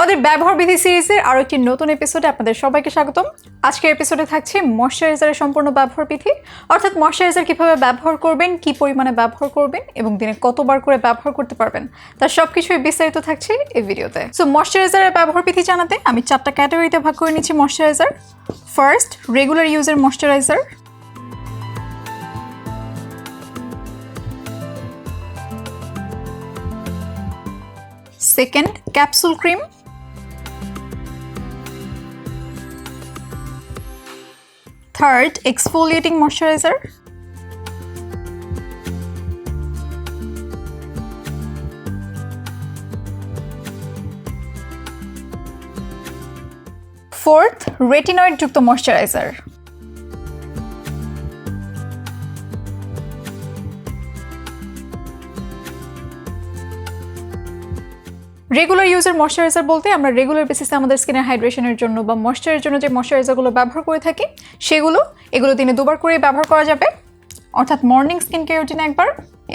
আমাদের ব্যবহার বিধি সিরিজের আরো একটি নতুন এপিসোডে আপনাদের সবাইকে স্বাগতম। আজকের এপিসোডে থাকছে ময়েশ্চারাইজারের সম্পূর্ণ ব্যবহার বিধি, অর্থাৎ ময়েশ্চারাইজার কিভাবে ব্যবহার করবেন, কি পরিমাণে ব্যবহার করবেন এবং দিনে কতবার করে ব্যবহার করতে পারবেন, তার সবকিছুই বিস্তারিত থাকছে এই ভিডিওতে। সো ময়েশ্চারাইজারের ব্যবহার বিধি জানাতে আমি 4টা ক্যাটাগরিতে ভাগ করে নিচ্ছি ময়েশ্চারাইজার। ফার্স্ট, রেগুলার ইউজের moisturiser. Second, capsule cream. Third, exfoliating moisturiser. Fourth, retinoid যুক্ত ময়েশ্চারাইজার। রেগুলার ইউজের ময়েশ্চারাইজার বলতে আমরা রেগুলার বেসিসে আমাদের স্কিনের হাইড্রেশনের জন্য বা ময়েশ্চারের জন্য যে ময়েশ্চারাইজারগুলো ব্যবহার করে থাকি এগুলো দিনে দুবার করে ব্যবহার করা যাবে, অর্থাৎ মর্নিং স্কিন কেয়ার রুটিনে একবার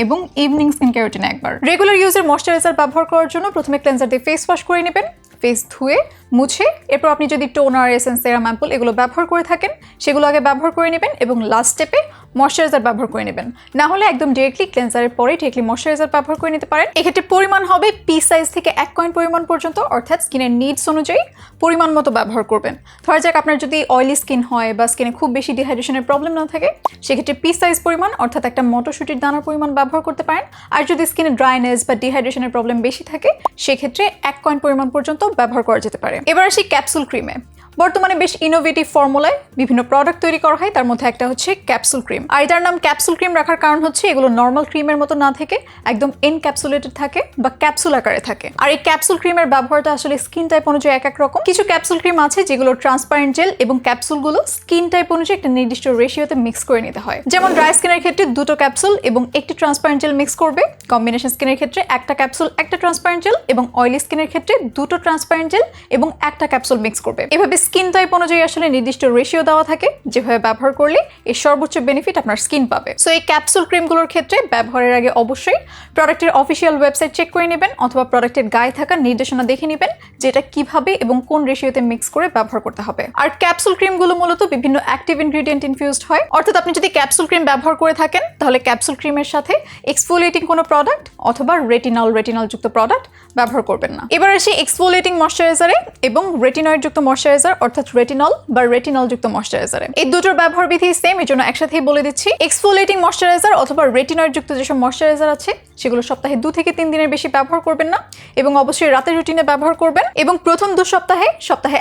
এবং ইভিনিং স্কিন কেয়ার রুটিনে একবার। রেগুলার ইউজের ময়েশ্চারাইজার ব্যবহার করার জন্য প্রথমে ক্লেন্সার দিয়ে ফেস ওয়াশ করে নেবেন, ফেস ধুয়ে মুছে এরপর আপনি যদি টোনার, এসেন্স, সেরাম, অ্যাম্পুল এগুলো ব্যবহার করে থাকেন সেগুলো আগে ব্যবহার করে নেবেন এবং লাস্ট স্টেপে ময়েশ্চারাইজার ব্যবহার করে নেবেন। না হলে একদম ডিরেক্টলি ক্লেন্সারের পরে ডিরেক্টলি ময়েশ্চারাইজার ব্যবহার করে নিতে পারেন। এক্ষেত্রে পরিমাণ হবে পি সাইজ থেকে 1 কয়েন পরিমাণ পর্যন্ত, অর্থাৎ স্কিনের নিডস অনুযায়ী পরিমাণ মতো ব্যবহার করবেন। ধরা যাক আপনার যদি অয়েলি স্কিন হয় বা স্কিনে খুব বেশি ডিহাইড্রেশনের প্রবলেম না থাকে, সেক্ষেত্রে পি সাইজ পরিমাণ অর্থাৎ একটা মটরশুঁটির দানার পরিমাণ ব্যবহার করতে পারেন। আর যদি স্কিনে ড্রাইনেস বা ডিহাইড্রেশনের প্রবলেম বেশি থাকে সেক্ষেত্রে 1 কয়েন পরিমাণ পর্যন্ত ব্যবহার করা যেতে পারে। এবার আসি ক্যাপসুল ক্রিমে। বর্তমানে বেশ ইনোভেটিভ ফর্মুলায় বিভিন্ন প্রোডাক্ট তৈরি করা হয়, তার মধ্যে একটা হচ্ছে ক্যাপসুল ক্রিম। আর এটার নাম ক্যাপসুল ক্রিম রাখার কারণ হচ্ছে এগুলো নর্মাল ক্রিমের মতো না থেকে একদম এনক্যাপসুলেটেড থাকে বা ক্যাপসুল আকারে থাকে। আর এই ক্যাপসুল ক্রিমের ব্যবহারটা আসলে স্কিন টাইপ অনুযায়ী এক এক রকম। কিছু ক্যাপসুল ক্রিম আছে যেগুলো ট্রান্সপারেন্ট জেল এবং ক্যাপসুলগুলো স্কিন টাইপ অনুযায়ী একটা নির্দিষ্ট রেশিওতে মিক্স করে নিতে হয়। যেমন ড্রাই স্কিনের ক্ষেত্রে 2টো ক্যাপসুল এবং 1টি ট্রান্সপারেন্ট জেল মিক্স করবে, কম্বিনেশন স্কিনের ক্ষেত্রে 1টা ক্যাপসুল 1টা ট্রান্সপারেন্ট জেল এবং অয়েলি স্কিনের ক্ষেত্রে 2টো ট্রান্সপারেন্ট জেল এবং 1টা ক্যাপসুল মিক্স করবে। এভাবে স্কিন টাইপ অনুযায়ী আসলে নির্দিষ্ট রেশিও দেওয়া থাকে, যেভাবে ব্যবহার করলে এর সর্বোচ্চ বেনিফিট আপনার স্কিন পাবে। সো এই ক্যাপসুল ক্রিমগুলোর ক্ষেত্রে ব্যবহারের আগে অবশ্যই প্রোডাক্টের অফিসিয়াল ওয়েবসাইট চেক করে নেবেন অথবা প্রোডাক্টের গায়ে থাকা নির্দেশনা দেখে নেবেন যে এটা কিভাবে এবং কোন রেশিওতে মিক্স করে ব্যবহার করতে হবে। আর ক্যাপসুল ক্রিমগুলো মূলত বিভিন্ন অ্যাক্টিভ ইনগ্রেডিয়েন্ট ইনফিউজড হয়, অর্থাৎ আপনি যদি ক্যাপসুল ক্রিম ব্যবহার করে থাকেন তাহলে ক্যাপসুল ক্রিমের সাথে এক্সফোলিয়েটিং কোনো প্রোডাক্ট অথবা রেটিনল যুক্ত প্রোডাক্ট ব্যবহার করবেন না। এবার আসি এক্সফোলিয়েটিং ময়েশ্চারাইজারে এবং রেটিনয়েড যুক্ত ময়েশ্চারাইজার অর্থাৎ রেটিনল বা রেটিনল যুক্ত ময়েশ্চারাইজারে। এই দুটোর ব্যবহার বিধি সেম, এর জন্য একসাথেই বলে দিচ্ছি। এক্সফোলিয়েটিং ময়েশ্চারাইজার অথবা রেটিনয়েড যুক্ত যেসব ময়েশ্চারাইজার আছে সেগুলো সপ্তাহে 2 থেকে 3 দিনের বেশি ব্যবহার করবেন না এবং অবশ্যই রাতের রুটিনে ব্যবহার করবেন এবং প্রথম 2 সপ্তাহে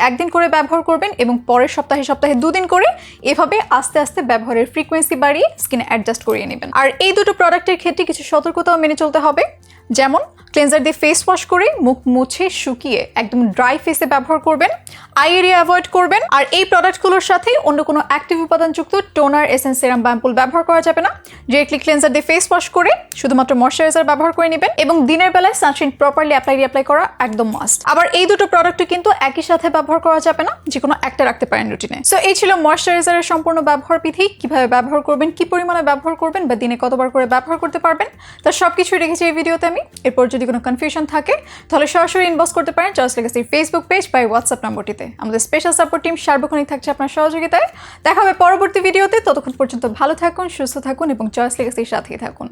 1 দিন করে ব্যবহার করবেন এবং পরের সপ্তাহে 2 দিন করে। এভাবে আস্তে আস্তে ব্যবহারের ফ্রিকোয়েন্সি বাড়িয়ে স্কিনে অ্যাডজাস্ট করিয়ে নেবেন। আর এই দুটো প্রোডাক্টের ক্ষেত্রে কিছু সতর্কতাও মেনে চলতে হবে, যেমন ক্লেন্সার দিয়ে ফেস ওয়াশ করে মুখ মুছে শুকিয়ে একদম ড্রাই ফেসে ব্যবহার করবেন, আই এরিয়া অ্যাভয়েড করবেন। আর এই প্রোডাক্টগুলোর সাথে অন্য কোনো অ্যাক্টিভ উপাদানযুক্ত টোনার, এসেন্স, সেরাম বা অ্যাম্পুল ব্যবহার করা যাবে না। ডিরেক্টলি ক্লেন্সার দিয়ে ফেস ওয়াশ করে শুধুমাত্র ময়েশ্চারাইজার ব্যবহার করে নেবেন এবং দিনের বেলায় সানস্ক্রিন প্রপারলি অ্যাপ্লাই করা একদম মাস্ট। আবার এই দুটো প্রোডাক্টও কিন্তু একই সাথে ব্যবহার করা যাবে না, যে কোনো একটা রাখতে পারেন রুটিনে। সো এই ছিল ময়েশ্চারাইজারের সম্পূর্ণ ব্যবহার বিধি, কিভাবে ব্যবহার করবেন, কি পরিমাণে ব্যবহার করবেন বা দিনে কতবার করে ব্যবহার করতে পারবেন, তার সবকিছুই রেখেছি এই ভিডিওতে আমি। এরপর যদি কোনো কনফিউশন থাকে তাহলে সরাসরি ইনবক্স করতে পারেন জয়েস লেগেসির ফেসবুক পেজ বা হোয়াটসঅ্যাপ নম্বরটিতে। আমাদের স্পেশাল সাপোর্ট টিম সার্বক্ষণিক থাকছে আপনার সহযোগিতায়। দেখা হবে পরবর্তী ভিডিওতে, ততক্ষণ পর্যন্ত ভালো থাকুন, সুস্থ থাকুন এবং জয়েস লেগেসির সাথেই থাকুন।